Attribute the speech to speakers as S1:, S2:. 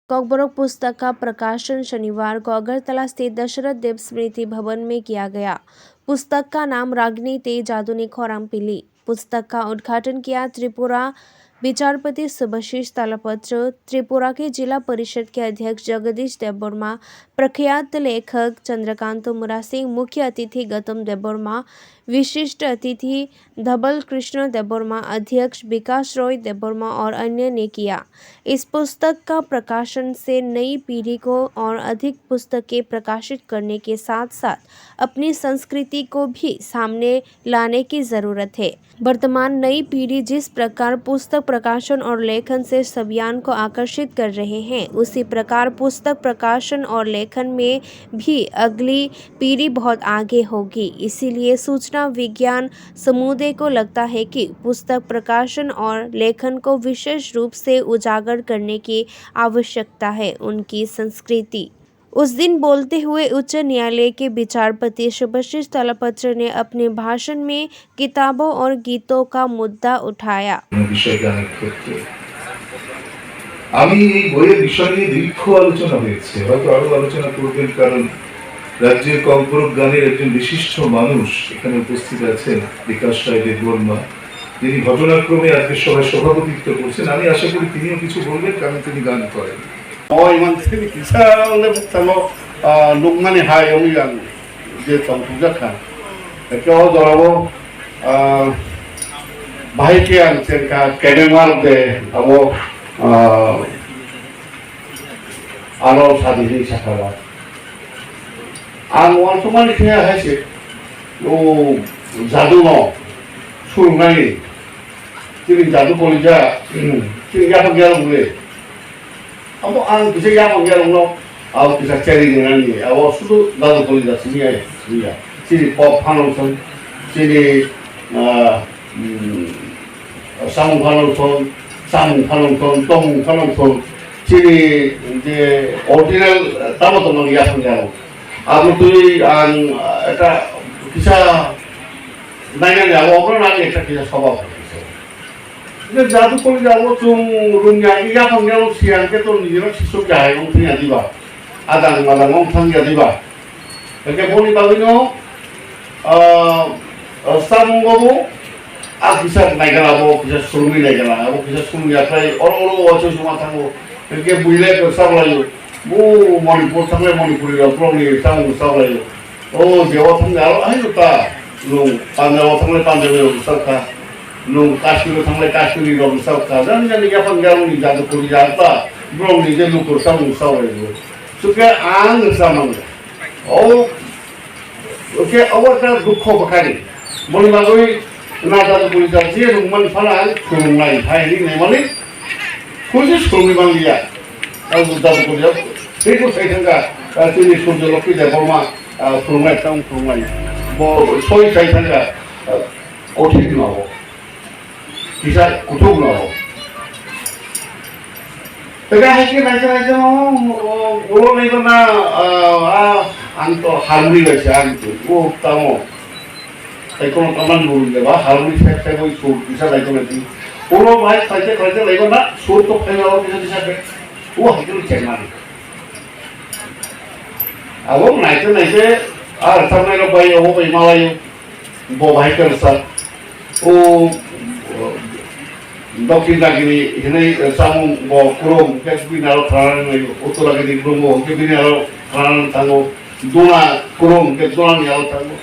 S1: कॉकबोरोक पुस्तक का प्रकाशन शनिवार को अगरतला स्थित दशरथ देव स्मृति भवन में किया गया। पुस्तक का नाम रागिनी ते जादूनी खोराम पीली। पुस्तक का उद्घाटन किया त्रिपुरा विचारपति सुभाषिष तालपत्र, त्रिपुरा के जिला परिषद के अध्यक्ष जगदीश देबबर्मा, प्रख्यात लेखक चंद्रकांत मुरासिंह, मुख्य अतिथि गौतम देबबर्मा, विशिष्ट अतिथि धबल कृष्ण देबबर्मा, अध्यक्ष विकास रॉय देबबर्मा और अन्य ने किया। इस पुस्तक का प्रकाशन से नई पीढ़ी को और अधिक पुस्तकें प्रकाशित करने के साथ साथ अपनी संस्कृति को भी सामने लाने की जरूरत है। वर्तमान नई पीढ़ी जिस प्रकार पुस्तक प्रकाशन और लेखन से सबियान को आकर्षित कर रहे हैं, उसी प्रकार पुस्तक प्रकाशन और लेखन में भी अगली पीढ़ी बहुत आगे होगी। इसीलिए सूचना विज्ञान समुदाय को लगता है कि पुस्तक प्रकाशन और लेखन को विशेष रूप से उजागर करने की आवश्यकता है। उनकी संस्कृति। उस दिन बोलते हुए उच्च न्यायालय के विचारपति सुभाषिष तालपत्र ने अपने भाषण में किताबों और गीतों का मुद्दा उठाया।
S2: राज्य कॉकबोरोक गाনের একজন বিশিষ্ট মানুষ এখানে উপস্থিত আছেন, বিকাশ রায় দেববর্মা, যিনি ঘটনাক্রমে আজকে সভায় সভাপতিত্ব করছেন। আমি আশা করি তিনিও কিছু বলবেন, কারণ তিনি গান করেন।
S3: 이만큼 기사를 못하면 녹만이 하영이랑 이제 좀 부족한 껴들어고 마이크한 제가 개명하는데 하고 아로 사진이 시작하라. 아무한 동안이 그냥 하지. 요 자두노 술가이 지금 자두 보니까 지금 약간 그래. अब आं किसी या मंगया लोग अब किसी चेरी नहीं है अब सुधु दादू बोली जाती है चीनी पॉप फानोसन चीनी सामु फानोसन टोंग फानोसन चीनी जे ओरिजिनल तब तो मंगया मंगया लोग अब तो ये आं ऐसा किसा नहीं नहीं अब ओपन आगे ऐसा किसा स्वभाव 근데 나도 거기다고 좀 룸냐기 야방냐고 시한테 또 니는 시속 야용 그냥 디바 아당마당 엉탕야 디바 이렇게 보니까 그냥 싸문거고 아 기사 나이가라고 기사 술미 나이가라고 기사 술미 약간 어로로 어쩌지 못하고 이렇게 물레 그 싸울라요 뭐 머리포 상래 머리포리가 프로니 싸울라요 제와 통가로 아이고다 너 반대와 상래 반대로 싸울까 लोग काश्मीर थांबले काश्मीरी लोग सावता जानी क्या पंजाबी जादू कोरी जाता ब्रोंगी जे लोग सब सावले सुके आंग सामंग ओ ओके अवता दुख बखारी बोली मागोई ना जादू कोरी जाती है रुमन फला सुरुंगाई भाई नहीं माने कुछ सुरुंगी मांगिया अब जादू कोरी जाओ ठीक है सही ठंगा तुझे सुरुंग लोग की जबरमा सुरुंगाई टाउन सुरुंगाई वो सोई सही ठंगा ओठी ना हो किसा कुतुब ना हो तो क्या है कि राजा वो नहीं तो ना अंत हार्मनी वैसे अंत वो तामो ऐकों कमान बोल दे बा हार्मनी से कोई सूट किसा नहीं तो नहीं वो लोग भाई करते लेकिन ना सूट तो कहीं और किसा पे वो हकीकत चलना नहीं अब वो नहीं से सब लोग भाई वो भाई मालायो वो भाई कर सा वो दक्षिण दागिनी इन्हें सामु वो कुरों कैसे नारो खाना नहीं उत्तर दागिनी कुरों वो कैसे नारो खाना तांगो दोना कुरों कैसे दोना नहीं आओ तांगो